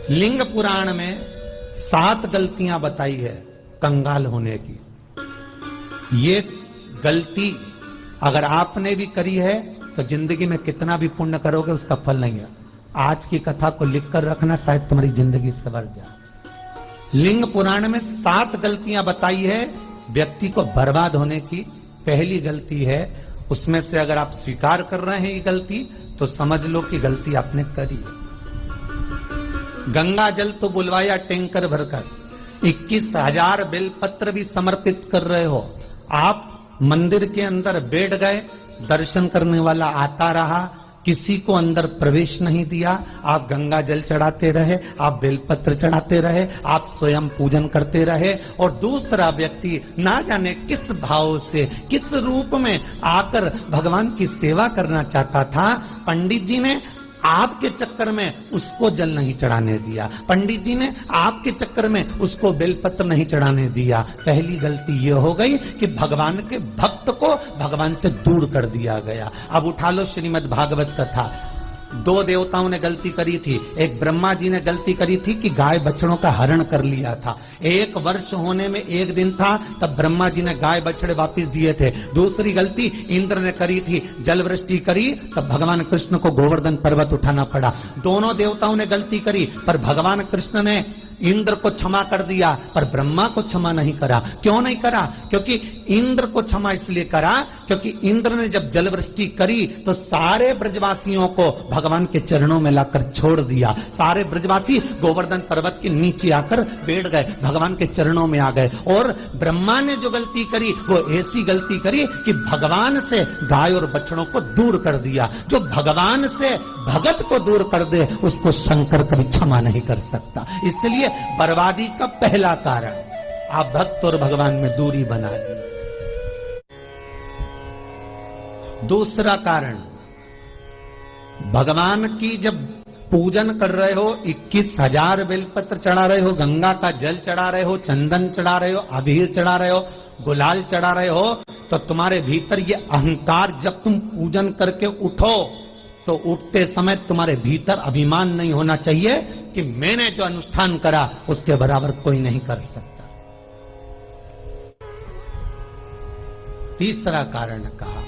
लिंग पुराण में 7 गलतियां बताई है कंगाल होने की। ये गलती अगर आपने भी करी है तो जिंदगी में कितना भी पुण्य करोगे उसका फल नहीं है। आज की कथा को लिखकर रखना, शायद तुम्हारी जिंदगी सवर जाए। लिंग पुराण में 7 गलतियां बताई है व्यक्ति को बर्बाद होने की। पहली गलती है, उसमें से अगर आप स्वीकार कर रहे हैं ये गलती तो समझ लो कि गलती आपने करी है। गंगा जल तो बुलवाया टैंकर भरकर, 21,000 बेलपत्र भी समर्पित कर रहे हो। आप मंदिर के अंदर बैठ गए, दर्शन करने वाला आता रहा, किसी को अंदर प्रवेश नहीं दिया। आप गंगा जल चढ़ाते रहे, आप बेलपत्र चढ़ाते रहे, आप स्वयं पूजन करते रहे, और दूसरा व्यक्ति ना जाने किस भाव से, किस रूप में आकर भगवान की सेवा करना चाहता था। पंडित जी ने आपके चक्कर में उसको जल नहीं चढ़ाने दिया, पंडित जी ने आपके चक्कर में उसको बेलपत्र नहीं चढ़ाने दिया। पहली गलती ये हो गई कि भगवान के भक्त को भगवान से दूर कर दिया गया। अब उठा लो श्रीमद् भागवत कथा। 2 देवताओं ने गलती करी थी। एक ब्रह्मा जी ने गलती करी थी कि गाय बछड़ों का हरण कर लिया था। 1 वर्ष होने में 1 दिन था तब ब्रह्मा जी ने गाय बछड़े वापस दिए थे। दूसरी गलती इंद्र ने करी थी, जल वृष्टि करी तब भगवान कृष्ण को गोवर्धन पर्वत उठाना पड़ा। दोनों देवताओं ने गलती करी पर भगवान कृष्ण ने इंद्र को क्षमा कर दिया पर ब्रह्मा को क्षमा नहीं करा। क्यों नहीं करा? क्योंकि इंद्र को क्षमा इसलिए करा क्योंकि इंद्र ने जब जलवृष्टि करी तो सारे ब्रजवासियों को भगवान के चरणों में लाकर छोड़ दिया। सारे ब्रजवासी गोवर्धन पर्वत के नीचे आकर बैठ गए, भगवान के चरणों में आ गए। और ब्रह्मा ने जो गलती करी वो ऐसी गलती करी कि भगवान से गाय और बछड़ों को दूर कर दिया। जो भगवान से भगत को दूर कर दे उसको शंकर कभी क्षमा नहीं कर सकता। इसलिए बर्बादी का पहला कारण आप भक्त और भगवान में दूरी बना दी। दूसरा कारण, भगवान की जब पूजन कर रहे हो, 21,000 बेलपत्र चढ़ा रहे हो, गंगा का जल चढ़ा रहे हो, चंदन चढ़ा रहे हो, अबीर चढ़ा रहे हो, गुलाल चढ़ा रहे हो, तो तुम्हारे भीतर ये अहंकार, जब तुम पूजन करके उठो तो उठते समय तुम्हारे भीतर अभिमान नहीं होना चाहिए कि मैंने जो अनुष्ठान करा उसके बराबर कोई नहीं कर सकता। तीसरा कारण कहा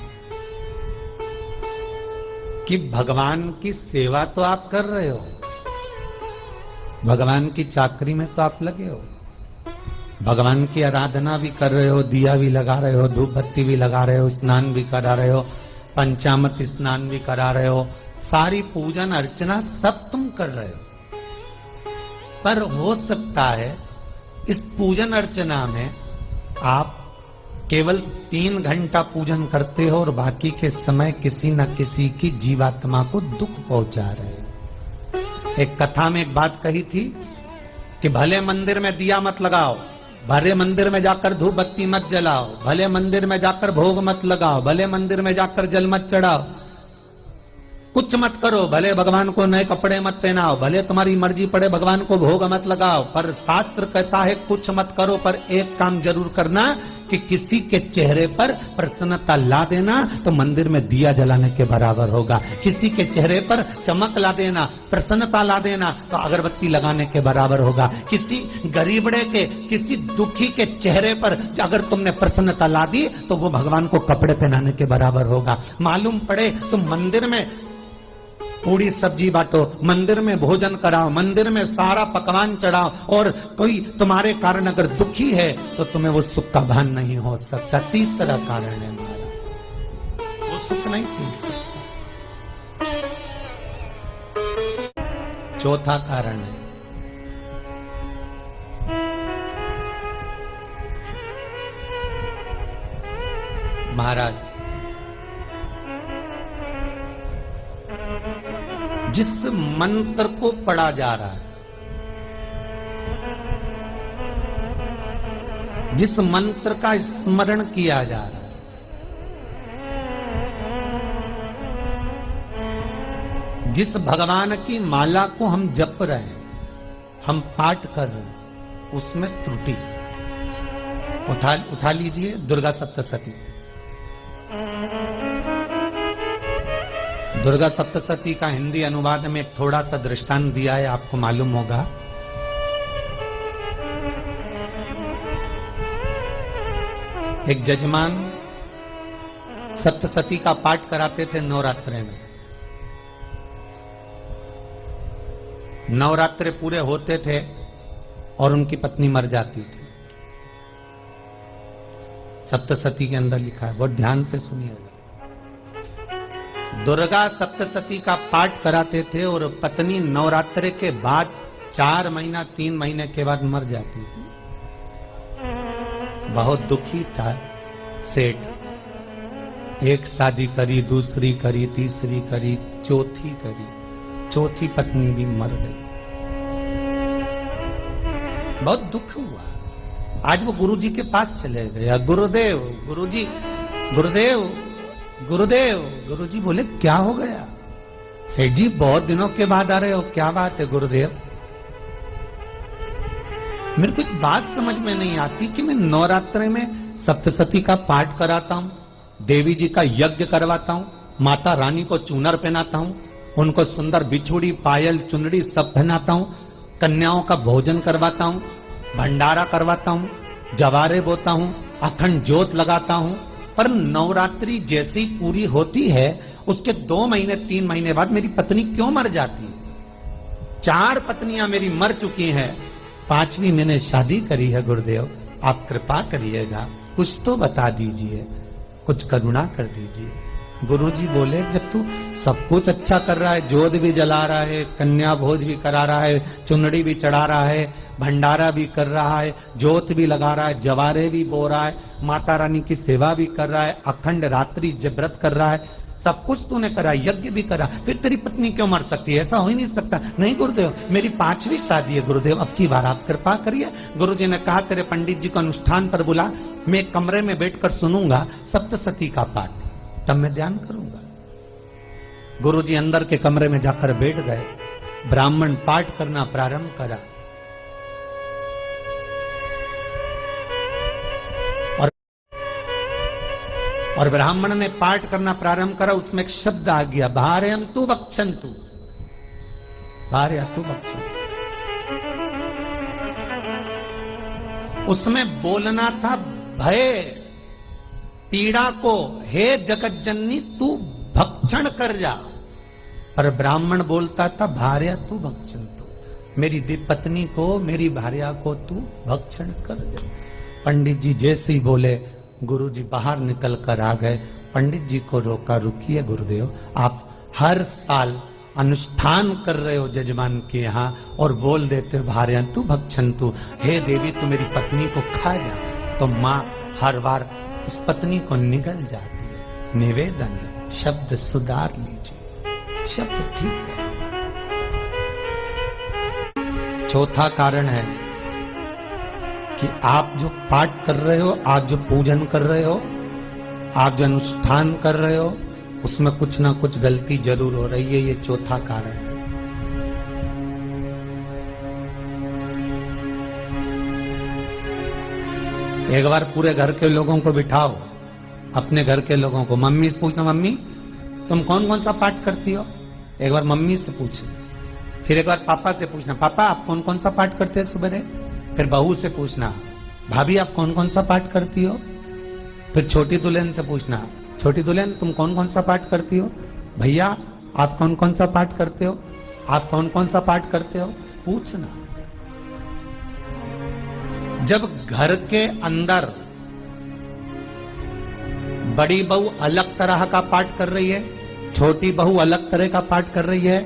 कि भगवान की सेवा तो आप कर रहे हो, भगवान की चाकरी में तो आप लगे हो, भगवान की आराधना भी कर रहे हो, दिया भी लगा रहे हो, धूप बत्ती भी लगा रहे हो, स्नान भी करा रहे हो, पंचामृत स्नान भी करा रहे हो, सारी पूजन अर्चना सब तुम कर रहे हो। पर हो सकता है इस पूजन अर्चना में आप केवल 3 घंटा पूजन करते हो और बाकी के समय किसी न किसी की जीवात्मा को दुख पहुंचा रहे हो। एक कथा में एक बात कही थी कि भले मंदिर में दिया मत लगाओ, भले मंदिर में जाकर धूप बत्ती मत जलाओ, भले मंदिर में जाकर भोग मत लगाओ, भले मंदिर में जाकर जल मत चढ़ाओ, कुछ मत करो, भले भगवान को नए कपड़े मत पहनाओ, भले तुम्हारी मर्जी पड़े भगवान को भोग मत लगाओ, पर शास्त्र कहता है कुछ मत करो, पर एक काम जरूर करना कि किसी के चेहरे पर प्रसन्नता ला देना तो मंदिर में दिया जलाने के बराबर होगा। किसी के चेहरे पर चमक ला देना, प्रसन्नता ला देना तो अगरबत्ती लगाने के बराबर होगा। किसी गरीबड़े के, किसी दुखी के चेहरे पर अगर तुमने प्रसन्नता ला दी तो वो भगवान को कपड़े पहनाने के बराबर होगा। मालूम पड़े तुम मंदिर में पूरी सब्जी बांटो, मंदिर में भोजन कराओ, मंदिर में सारा पकवान चढ़ाओ, और कोई तुम्हारे कारण अगर दुखी है तो तुम्हें वो सुख का भान नहीं हो सकता। तीसरा कारण है हमारा, वो सुख नहीं मिल सकता। चौथा कारण है महाराज, जिस मंत्र को पढ़ा जा रहा है, जिस मंत्र का स्मरण किया जा रहा है, जिस भगवान की माला को हम जप रहे हैं, हम पाठ कर रहे हैं, उसमें त्रुटि। उठा लीजिए दुर्गा सप्तशती। दुर्गा सप्तशती का हिंदी अनुवाद में एक थोड़ा सा दृष्टांत दिया है, आपको मालूम होगा। एक जजमान सप्तशती का पाठ कराते थे नवरात्रे में। नवरात्रे पूरे होते थे और उनकी पत्नी मर जाती थी। सप्तशती के अंदर लिखा है, बहुत ध्यान से सुनिएगा। दुर्गा सप्तशती का पाठ कराते थे और पत्नी नवरात्रे के बाद 4 महीना 3 महीने के बाद मर जाती थी। बहुत दुखी था सेठ। एक शादी करी, दूसरी करी, तीसरी करी, चौथी करी, चौथी पत्नी भी मर गई। बहुत दुख हुआ। आज वो गुरुजी के पास चले गए। गुरुदेव, गुरुजी, गुरुदेव, गुरुदेव। गुरुजी बोले क्या हो गया? सेठ जी बहुत दिनों के बाद आ रहे हो, क्या बात है गुरुदेव? मेरे को एक बात समझ में नहीं आती कि मैं नवरात्रि में सप्तशती का पाठ कराता हूं, देवी जी का यज्ञ करवाता हूं, माता रानी को चूनर पहनाता हूं, उनको सुंदर बिछुड़ी, पायल, चुनरी सब पहनाता हूं, कन्याओं का भोजन करवाता हूं, भंडारा करवाता हूं, जवारे बोता हूं, अखंड ज्योत लगाता हूं, पर नवरात्रि जैसी पूरी होती है उसके 2 महीने 3 महीने बाद मेरी पत्नी क्यों मर जाती है? 4 पत्नियां मेरी मर चुकी हैं, 5वीं मैंने शादी करी है। गुरुदेव आप कृपा करिएगा, कुछ तो बता दीजिए, कुछ करुणा कर दीजिए। गुरुजी बोले जब तू सब कुछ अच्छा कर रहा है, जोत भी जला रहा है, कन्या भोज भी करा रहा है, चुनड़ी भी चढ़ा रहा है, भंडारा भी कर रहा है, जोत भी लगा रहा है, जवारे भी बो रहा है, माता रानी की सेवा भी कर रहा है, अखंड रात्रि व्रत कर रहा है, सब कुछ तूने करा, यज्ञ भी करा, फिर तेरी पत्नी क्यों मर सकती है? ऐसा हो ही नहीं सकता। नहीं गुरुदेव, मेरी 5वीं शादी है गुरुदेव, अब की बार आप कृपा करिए। गुरुजी ने कहा तेरे पंडित जी को अनुष्ठान पर बुला, मैं कमरे में बैठकर सुनूंगा सप्तशती का पाठ, तब मैं ध्यान करूंगा। गुरुजी अंदर के कमरे में जाकर बैठ गए। ब्राह्मण पाठ करना प्रारंभ करा और ब्राह्मण ने पाठ करना प्रारंभ करा। उसमें एक शब्द आ गया, भारयन्तु भक्षन्तु, भारयन्तु भक्षन्तु। उसमें बोलना था भय, पीड़ा को, हे जगत जननी तू भक्षण कर जा, पर ब्राह्मण बोलता था भार्यन्तु भक्षन्तु, मेरी पत्नी को, मेरी भार्या को तू भक्षण कर दे। पंडित जी जैसे ही बोले, गुरुजी बाहर निकल कर आ गए। पंडित जी को रोका, रुकिए गुरुदेव, आप हर साल अनुष्ठान कर रहे हो जजमान के यहाँ और बोल देते भारयन्तु भक्षन्तु, हे देवी तू मेरी पत्नी को खा जा, तो माँ हर बार उस पत्नी को निगल जाती है। निवेदन है, शब्द सुधार लीजिए, शब्द ठीक है। चौथा कारण है कि आप जो पाठ कर रहे हो, आप जो पूजन कर रहे हो, आप जो अनुष्ठान कर रहे हो, उसमें कुछ ना कुछ गलती जरूर हो रही है। ये चौथा कारण है। एक बार पूरे घर के लोगों को बिठाओ, अपने घर के लोगों को, मम्मी से पूछना, मम्मी तुम कौन कौन सा पाठ करती हो? एक बार मम्मी से पूछना। फिर एक बार पापा से पूछना, पापा आप कौन कौन सा पाठ करते हैं सुबह? फिर बहू से पूछना, भाभी आप कौन कौन सा पाठ करती हो? फिर छोटी दुल्हन से पूछना, छोटी दुल्हन तुम कौन कौन सा पाठ करती हो? भैया आप कौन कौन सा पाठ करते हो? आप कौन कौन सा पाठ करते हो? पूछना। जब घर के अंदर बड़ी बहू अलग तरह का पाठ कर रही है, छोटी बहू अलग तरह का पाठ कर रही है,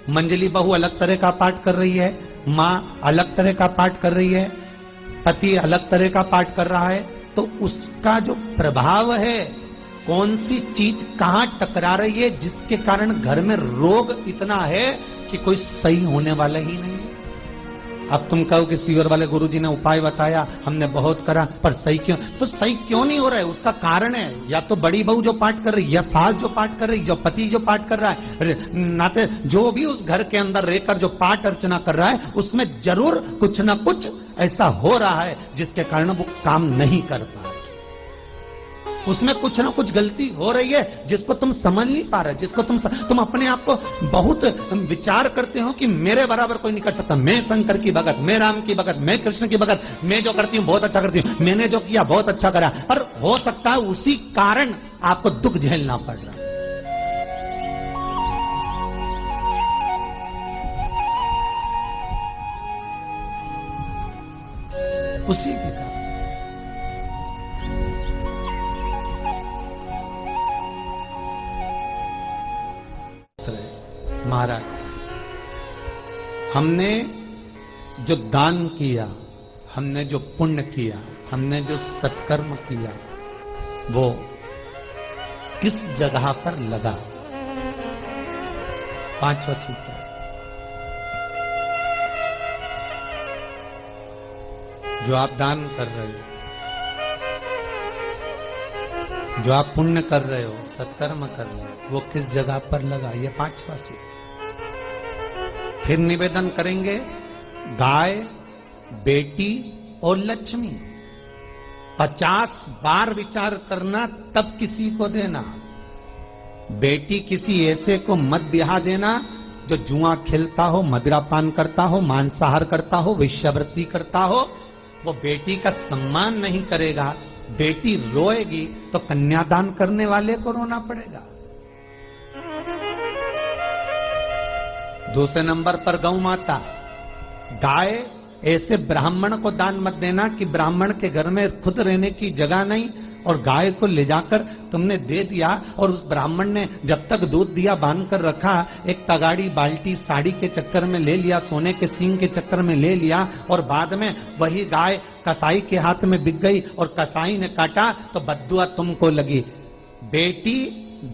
मंजली बहू अलग तरह का पाठ कर रही है, माँ अलग तरह का पाठ कर रही है, पति अलग तरह का पाठ कर रहा है, तो उसका जो प्रभाव है, कौन सी चीज कहां टकरा रही है, जिसके कारण घर में रोग इतना है कि कोई सही होने वाला ही नहीं है। अब तुम कहो कि सीवर वाले गुरुजी ने उपाय बताया, हमने बहुत करा, पर सही क्यों? तो सही क्यों नहीं हो रहा है? उसका कारण है या तो बड़ी बहू जो पाठ कर रही, या सास जो पाठ कर रही, या पति जो पाठ कर रहा है, नाते जो भी उस घर के अंदर रहकर जो पाठ अर्चना कर रहा है, उसमें जरूर कुछ ना कुछ ऐसा हो रहा है जिसके कारण वो काम नहीं कर पा रहा। उसमें कुछ ना कुछ गलती हो रही है जिसको तुम समझ नहीं पा रहे, जिसको तुम अपने आप को बहुत विचार करते हो कि मेरे बराबर कोई नहीं कर सकता, मैं शंकर की भगत, मैं राम की भगत, मैं कृष्ण की भगत, मैं जो करती हूँ बहुत अच्छा करती हूँ, मैंने जो किया बहुत अच्छा करा। पर हो सकता है उसी कारण आपको दुख झेलना पड़ रहा है। उसी के कारण महाराज, हमने जो दान किया, हमने जो पुण्य किया, हमने जो सत्कर्म किया, वो किस जगह पर लगा? 5वां सूत्र। जो आप दान कर रहे हो, जो आप पुण्य कर रहे हो, सत्कर्म कर रहे हो, वो किस जगह पर लगा? ये 5वां सूत्र। फिर निवेदन करेंगे, गाय, बेटी और लक्ष्मी 50 बार विचार करना, तब किसी को देना। बेटी किसी ऐसे को मत ब्याह देना जो जुआ खेलता हो, मदिरापान करता हो, मांसाहार करता हो, वेश्यावृत्ति करता हो। वो बेटी का सम्मान नहीं करेगा। बेटी रोएगी तो कन्यादान करने वाले को रोना पड़ेगा। दूसरे नंबर पर गौ माता। गाय ऐसे ब्राह्मण को दान मत देना कि ब्राह्मण के घर में खुद रहने की जगह नहीं और गाय को ले जाकर तुमने दे दिया और उस ब्राह्मण ने जब तक दूध दिया बांध कर रखा, एक तगाड़ी बाल्टी साड़ी के चक्कर में ले लिया, सोने के सींग के चक्कर में ले लिया और बाद में वही गाय कसाई के हाथ में बिक गई और कसाई ने काटा तो बद्दुआ तुमको लगी। बेटी,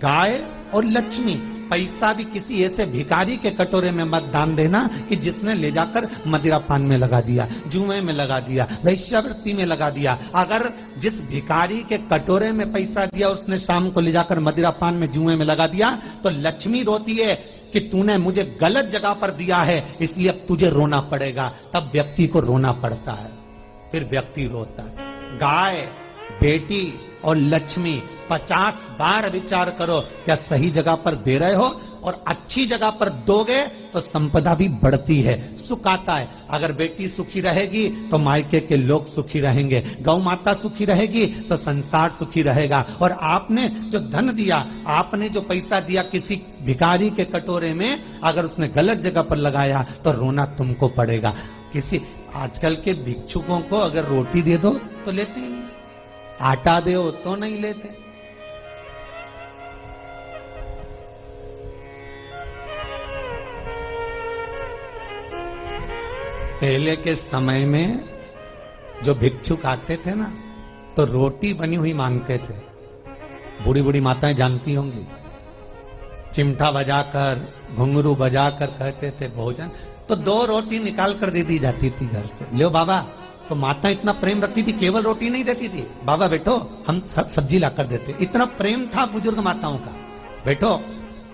गाय और लक्ष्मी, पैसा भी किसी ऐसे भिखारी के कटोरे में मत दान देना कि जिसने ले जाकर मदिरापान में लगा दिया, जुए में लगा दिया, वेश्यावृत्ति में लगा दिया। अगर जिस भिखारी के कटोरे में पैसा दिया उसने शाम को ले जाकर मदिरापान में, जुए में लगा दिया, तो लक्ष्मी रोती है कि तूने मुझे गलत जगह पर दिया है, इसलिए अब तुझे रोना पड़ेगा। तब व्यक्ति को रोना पड़ता है, फिर व्यक्ति रोता है। गाय, बेटी और लक्ष्मी 50 बार विचार करो, क्या सही जगह पर दे रहे हो? और अच्छी जगह पर दोगे तो संपदा भी बढ़ती है, सुख आता है। अगर बेटी सुखी रहेगी तो मायके के लोग सुखी रहेंगे, गौ माता सुखी रहेगी तो संसार सुखी रहेगा। और आपने जो धन दिया, आपने जो पैसा दिया किसी भिखारी के कटोरे में, अगर उसने गलत जगह पर लगाया तो रोना तुमको पड़ेगा। किसी आजकल के भिक्षुकों को अगर रोटी दे दो तो लेते ही नहीं, आटा दो तो नहीं लेते। पहले के समय में जो भिक्षुक आते थे ना, तो रोटी बनी हुई मांगते थे। बूढ़ी बूढ़ी माताएं जानती होंगी, चिमटा बजाकर, घुंघरू बजाकर कहते थे भोजन, तो 2 रोटी निकाल कर दे दी जाती थी घर से। लो बाबा, तो माता इतना प्रेम रखती थी, केवल रोटी नहीं देती थी, बाबा बैठो हम सब सब्जी ला कर देते। इतना प्रेम था बुजुर्ग माताओं का, बैठो।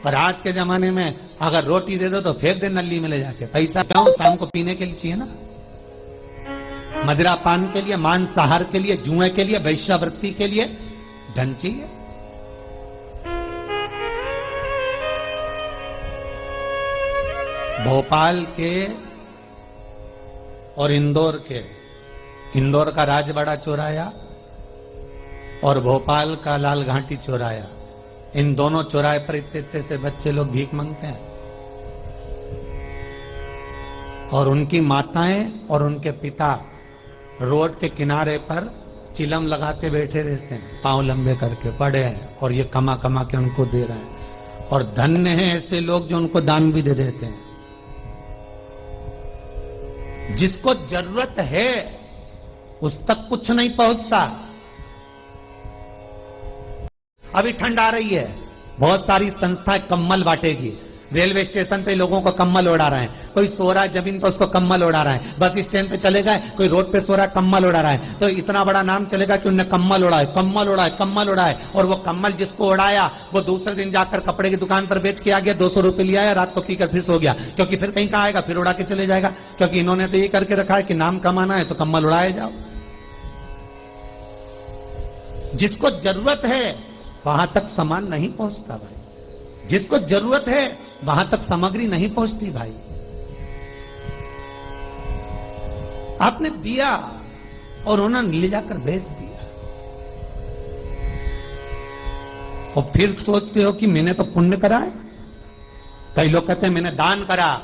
और आज के जमाने में अगर रोटी दे दो तो फेंक दे नली में ले जाके। पैसा क्यों? शाम को पीने के लिए चाहिए ना, मदिरा पान के लिए, मांसाहार के लिए, जुए के लिए, वैश्यावृत्ति के लिए धन चाहिए। भोपाल के और इंदौर के, इंदौर का राजवाड़ा चौराया और भोपाल का लाल घाटी चौराया, इन दोनों चौराहे पर इतने से बच्चे लोग भीख मांगते हैं और उनकी माताएं और उनके पिता रोड के किनारे पर चिलम लगाते बैठे रहते हैं, पांव लंबे करके पड़े हैं और ये कमा कमा के उनको दे रहे हैं। और धन्य हैं ऐसे लोग जो उनको दान भी दे देते हैं। जिसको जरूरत है उस तक कुछ नहीं पहुंचता। अभी ठंड आ रही है, बहुत सारी संस्थाएं कंबल बांटेगी। रेलवे स्टेशन पे लोगों को कंबल उड़ा रहे हैं, कोई सो रहा है जमीन पर उसको कंबल उड़ा रहा है, बस स्टैंड पे चले गए कोई रोड पे सो रहा है कंबल उड़ा रहा है, तो इतना बड़ा नाम चलेगा कि उनने कंबल उड़ाए, कंबल उड़ाए, कंबल उड़ाए। और वो कंबल जिसको उड़ाया वो दूसरे दिन जाकर कपड़े की दुकान पर बेच के आ गया, 200 रुपए लिया है, रात को पीकर फिर सो गया, क्योंकि फिर कहीं कहाँ आएगा, फिर उड़ा के चले जाएगा। क्योंकि इन्होंने तो ये करके रखा है कि नाम कमाना है तो कंबल उड़ाए जाओ। जिसको जरूरत है वहां तक सामान नहीं पहुंचता भाई, जिसको जरूरत है वहां तक सामग्री नहीं पहुंचती भाई। आपने दिया और उन्होंने ले जाकर बेच दिया, और फिर सोचते हो कि मैंने तो पुण्य करा है। कई लोग कहते हैं मैंने दान करा,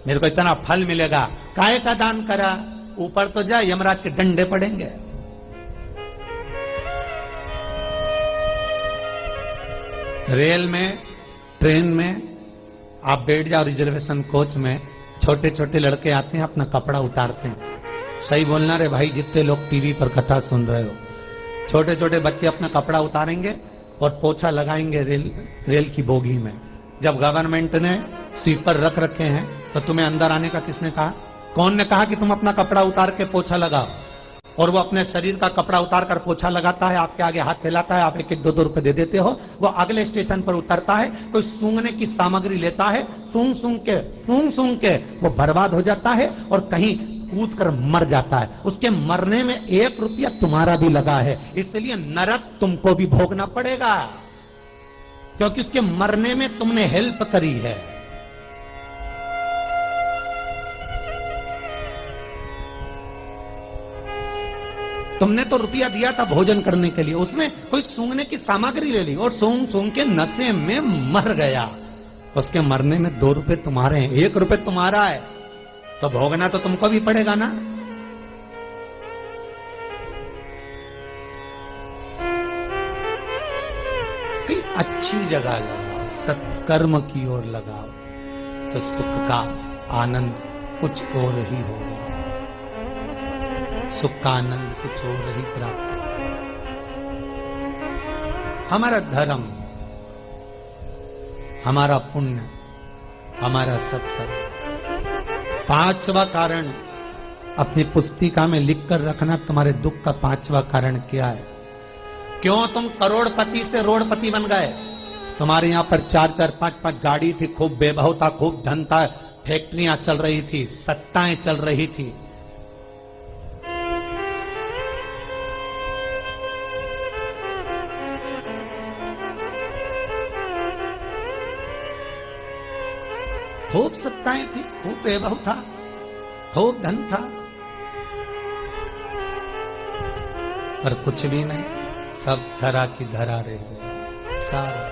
मेरे को इतना फल मिलेगा। काहे का दान करा? ऊपर तो जा, यमराज के डंडे पड़ेंगे। रेल में, ट्रेन में आप बैठ जाओ, रिजर्वेशन कोच में, छोटे छोटे लड़के आते हैं, अपना कपड़ा उतारते हैं। सही बोलना रे भाई, जितने लोग टीवी पर कथा सुन रहे हो, छोटे छोटे बच्चे अपना कपड़ा उतारेंगे और पोछा लगाएंगे रेल की बोगी में। जब गवर्नमेंट ने स्वीपर रख रखे हैं तो तुम्हें अंदर आने का किसने कहा? कौन ने कहा कि तुम अपना कपड़ा उतार के पोछा लगाओ? और वो अपने शरीर का कपड़ा उतार कर पोछा लगाता है, आपके आगे हाथ फैलाता है, आप 1-1, 2-2 रुपए दे देते हो। वो अगले स्टेशन पर उतरता है, कोई सूंघने की सामग्री लेता है, सूंघ के वो बर्बाद हो जाता है और कहीं कूद कर मर जाता है। उसके मरने में 1 रुपया तुम्हारा भी लगा है, इसलिए नरक तुमको भी भोगना पड़ेगा, क्योंकि उसके मरने में तुमने हेल्प करी है। तुमने तो रुपया दिया था भोजन करने के लिए, उसने कोई सूंघने की सामग्री ले ली और सूंघ के नशे में मर गया। उसके मरने में 2 रुपए तुम्हारे हैं, 1 रुपए तुम्हारा है, तो भोगना तो तुमको भी पड़ेगा ना। कहीं अच्छी जगह लगाओ, सत्कर्म की ओर लगाओ, तो सुख का आनंद कुछ और ही होगा, सुख का आनंद कुछ और ही प्राप्त होगा। हमारा धर्म, हमारा पुण्य, हमारा सत्कर्म। 5वां कारण अपनी पुस्तिका में लिखकर रखना, तुम्हारे दुख का 5वां कारण क्या है? क्यों तुम करोड़पति से रोड़पति बन गए? तुम्हारे यहां पर 4-4, 5-5 गाड़ी थी, खूब वैभव था, खूब धन था, फैक्ट्रियां चल रही थी, सत्ताएं चल रही थी। खूब सत्ताएं थी, खूब वैभव था, खूब धन था, पर कुछ भी नहीं, सब धरा की धरा रह गए। सारा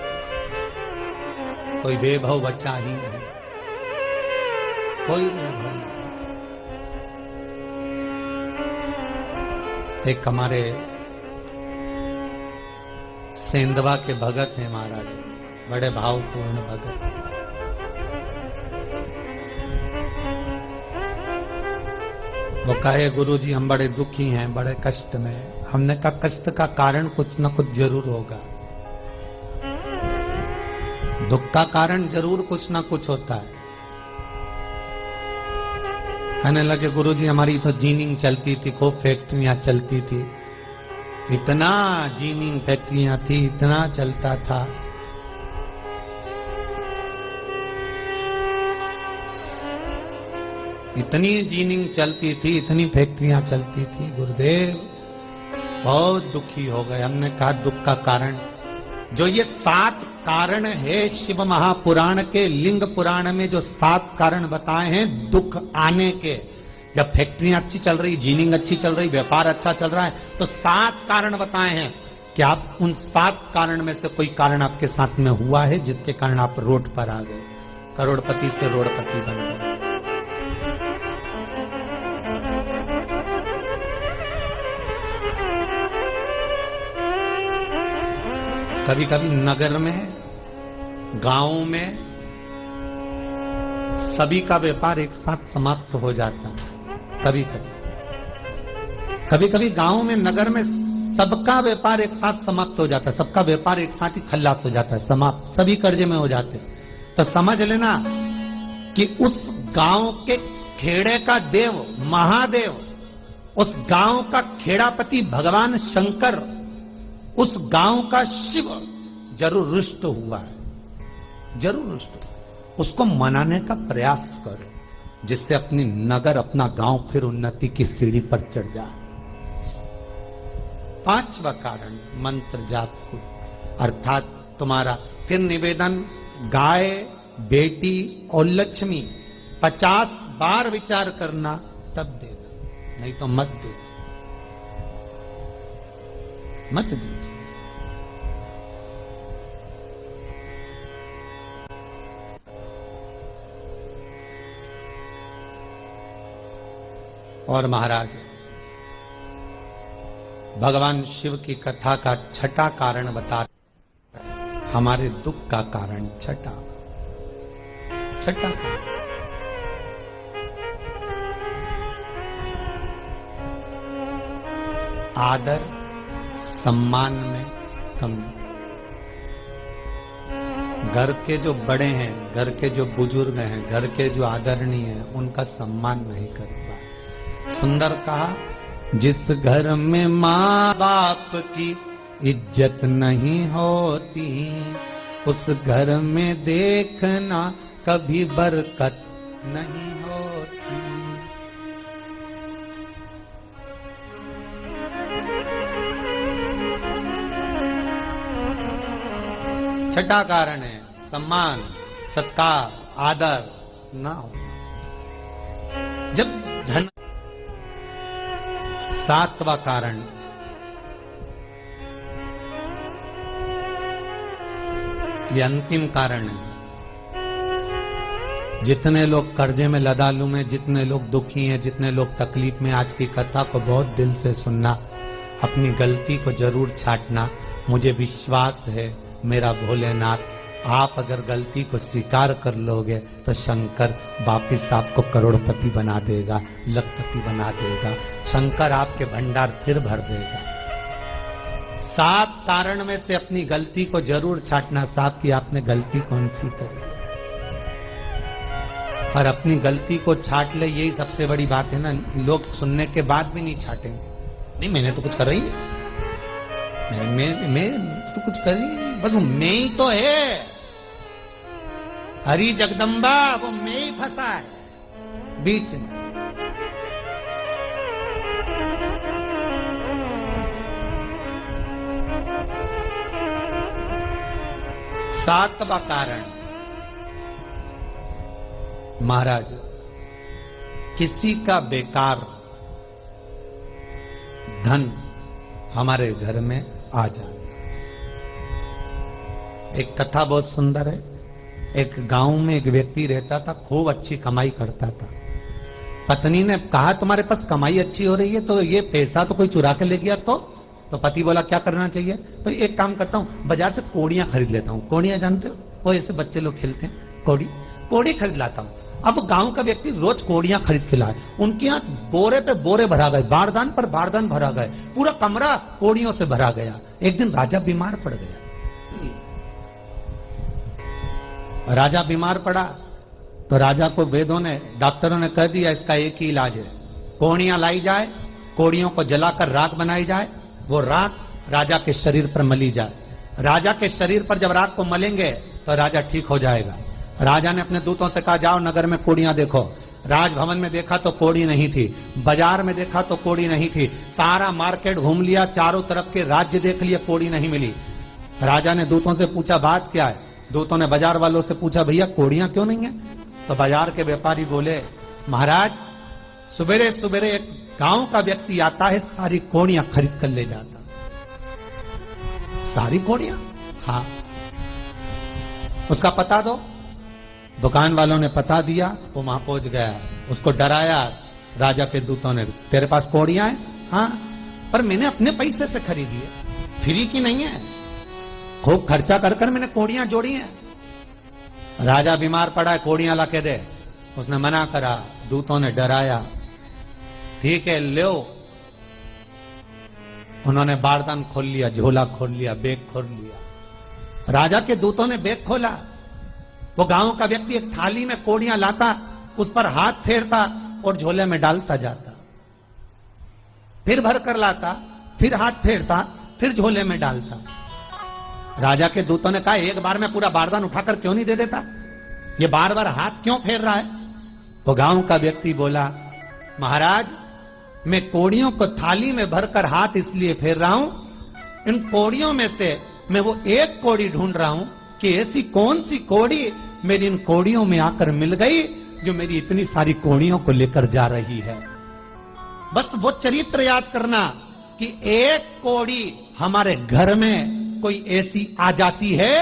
कोई वैभव बचा ही नहीं, कोई वैभव नहीं। एक हमारे सेंधवा के भगत हैं महाराज, बड़े भावपूर्ण भगत। वो कहे गुरुजी हम बड़े दुखी हैं, बड़े कष्ट में। हमने कहा कष्ट का कारण कुछ न कुछ जरूर होगा, दुख का कारण जरूर कुछ ना कुछ होता है। कहने लगे गुरुजी हमारी तो जीनिंग चलती थी, खूब फैक्ट्रियां चलती थी, इतना जीनिंग फैक्ट्रियां थी, इतना चलता था। इतनी जीनिंग चलती थी, इतनी फैक्ट्रियां चलती थी, गुरुदेव बहुत दुखी हो गए। हमने कहा दुख का कारण, जो ये 7 कारण है शिव महापुराण के, लिंग पुराण में जो 7 कारण बताए हैं दुख आने के, जब फैक्ट्रियां अच्छी चल रही, जीनिंग अच्छी चल रही, व्यापार अच्छा चल रहा है, तो 7 कारण बताए हैं। कि आप उन 7 कारण में से कोई कारण आपके साथ में हुआ है जिसके कारण आप रोड पर आ गए, करोड़पति से रोडपति बन गए? कभी कभी नगर में, गांव में सभी का व्यापार एक साथ समाप्त हो जाता है। कभी कभी गांव में, नगर में सबका व्यापार एक साथ समाप्त हो जाता है, सबका व्यापार एक साथ ही खल्लास हो जाता है, समाप्त, सभी कर्जे में हो जाते हैं। तो समझ लेना कि उस गांव के खेड़े का देव महादेव, उस गांव का खेड़ापति भगवान शंकर, उस गांव का शिव जरूर रुष्ट हुआ है, जरूर रुष्ट हुआ। उसको मनाने का प्रयास करो, जिससे अपनी नगर, अपना गांव फिर उन्नति की सीढ़ी पर चढ़ जाए। पांचवा कारण मंत्र जाप को, अर्थात तुम्हारा फिर निवेदन, गाय, बेटी और लक्ष्मी 50 बार विचार करना तब देना, नहीं तो मत दे, मत दीजिए। और महाराज भगवान शिव की कथा का छठा कारण बता, हमारे दुख का कारण छठा कारण आदर सम्मान में कमी। घर के जो बड़े हैं, घर के जो बुजुर्ग हैं, घर के जो आदरणीय हैं, उनका सम्मान नहीं कर पाए। सुंदर कहा, जिस घर में माँ बाप की इज्जत नहीं होती, उस घर में देखना कभी बरकत नहीं होती। छठा कारण है सम्मान, सत्कार, आदर ना हो। जब धन, सातवां कारण ये अंतिम कारण है। जितने लोग कर्जे में, लदालू में, जितने लोग दुखी हैं, जितने लोग तकलीफ में, आज की कथा को बहुत दिल से सुनना, अपनी गलती को जरूर छांटना। मुझे विश्वास है मेरा भोलेनाथ, आप अगर गलती को स्वीकार कर लोगे तो शंकर वापिस आपको करोड़पति बना देगा, लखपति बना देगा। शंकर आपके भंडार फिर भर देगा। 7 कारण में से अपनी गलती को जरूर छांटना। साहब की आपने गलती कौन सी करी, और अपनी गलती को छाट ले, यही सबसे बड़ी बात है ना। लोग सुनने के बाद भी नहीं छाटेंगे, नहीं मैंने तो कुछ कर रही है, मैं तो कुछ कर रही, बस मैं ही तो है, हरी जगदम्बा वो मैं ही फंसा है बीच में। सातवां कारण महाराज, किसी का बेकार धन हमारे घर में आ जाए। एक कथा बहुत सुंदर है। एक गांव में एक व्यक्ति रहता था, खूब अच्छी कमाई करता था। पत्नी ने कहा तुम्हारे पास कमाई अच्छी हो रही है तो ये पैसा तो कोई चुरा के ले गया, तो पति बोला क्या करना चाहिए, तो एक काम करता हूं, बाजार से कोड़ियां खरीद लेता हूं। कोड़ियां जानते हो, वो ऐसे बच्चे लोग खेलते हैं, कोड़ी खरीद लाता हूं। अब गांव का व्यक्ति रोज कोड़ियां खरीद के लाए, उनके यहाँ बोरे पे बोरे भरा गए, बारदान पर बारदान भरा गए, पूरा कमरा कोड़ियों से भरा गया। एक दिन राजा बीमार पड़ गया। राजा बीमार पड़ा तो राजा को वेदों ने, डॉक्टरों ने कह दिया इसका एक ही इलाज है, कोड़ियां लाई जाए, कोड़ियों को जलाकर राख बनाई जाए, वो राख राजा के शरीर पर मली जाए। राजा के शरीर पर जब राख को मलेंगे तो राजा ठीक हो जाएगा। राजा ने अपने दूतों से कहा जाओ नगर में कोड़ियां देखो। राजभवन में देखा तो कोड़ी नहीं थी, बाजार में देखा तो कोड़ी नहीं थी, सारा मार्केट घूम लिया, चारों तरफ के राज्य देख लिया, कोड़ी नहीं मिली। राजा ने दूतों से पूछा बात क्या है। दूतों ने बाजार वालों से पूछा भैया कोड़ियां क्यों नहीं है। तो बाजार के व्यापारी बोले महाराज सुबेरे सुबेरे एक गांव का व्यक्ति आता है, सारी कोड़ियां खरीद कर ले जाता। सारी कोड़ियां? हाँ। उसका पता दो। दुकान वालों ने पता दिया, वो वहां पहुंच गया, उसको डराया राजा के दूतों ने, तेरे पास कोड़ियां हैं? हाँ, पर मैंने अपने पैसे से खरीदी है, फ्री की नहीं है, खूब खर्चा कर कर मैंने कोड़ियां जोड़ी हैं। राजा बीमार पड़ा है, कोड़ियां ला के दे। उसने मना करा, दूतों ने डराया, ठीक है लो। उन्होंने बारदान खोल लिया, झोला खोल लिया, बैग खोल लिया। राजा के दूतों ने बैग खोला, वो गांव का व्यक्ति एक थाली में कोड़ियां लाता, उस पर हाथ फेरता और झोले में डालता जाता, फिर भर कर लाता, फिर हाथ फेरता, फिर झोले में डालता। राजा के दूतों ने कहा एक बार में पूरा बारदान उठाकर क्यों नहीं दे देता, ये बार बार हाथ क्यों फेर रहा है। वो गांव का व्यक्ति बोला महाराज मैं कोड़ियों को थाली में भरकर हाथ इसलिए फेर रहा हूं, इन कोड़ियों में से मैं वो एक कोड़ी ढूंढ रहा हूं कि ऐसी कौन सी कोड़ी मेरी इन कोड़ियों में आकर मिल गई जो मेरी इतनी सारी कोड़ियों को लेकर जा रही है। बस वो चरित्र याद करना कि एक कोड़ी हमारे घर में कोई ऐसी आ जाती है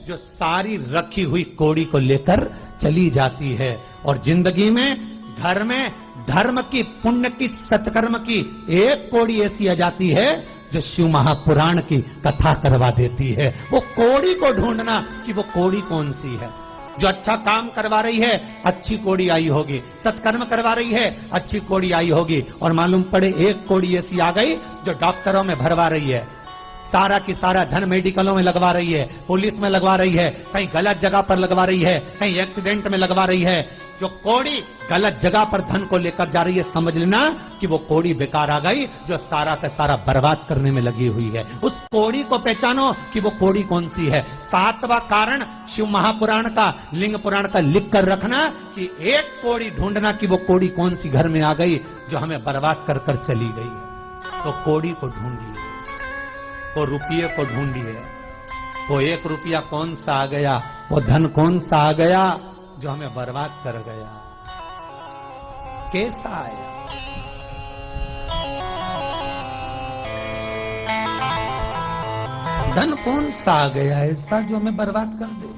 जो सारी रखी हुई कोड़ी को लेकर चली जाती है। और जिंदगी में घर में धर्म की, पुण्य की, सत्कर्म की एक कोड़ी ऐसी आ जाती है जो शिव महापुराण की कथा करवा देती है। वो कोड़ी को ढूंढना कि वो कोड़ी कौन सी है। जो अच्छा काम करवा रही है अच्छी कोड़ी आई होगी, सत्कर्म करवा रही है अच्छी कोड़ी आई होगी, और मालूम पड़े एक कोड़ी ऐसी आ गई जो डॉक्टरों में भरवा रही है, सारा की सारा धन मेडिकलों में लगवा रही है, पुलिस में लगवा रही है, कहीं गलत जगह पर लगवा रही है, कहीं एक्सीडेंट में लगवा रही है। जो कोड़ी गलत जगह पर धन को लेकर जा रही है, समझ लेना कि वो कोड़ी बेकार आ गई जो सारा का सारा बर्बाद करने में लगी हुई है। उस कोड़ी को पहचानो कि वो कोड़ी कौन सी है। 7वां कारण शिव महापुराण का, लिंग पुराण का लिख कर रखना कि एक कोड़ी ढूंढना कि वो कोड़ी कौन सी घर में आ गई जो हमें बर्बाद कर कर चली गई है। तो कोड़ी को ढूंढिए, वो रुपये को ढूंढिए, वो 1 रुपया कौन सा आ गया, वो धन कौन सा आ गया जो हमें बर्बाद कर गया, कैसा आया। धन कौन सा आ गया ऐसा जो हमें बर्बाद कर दे।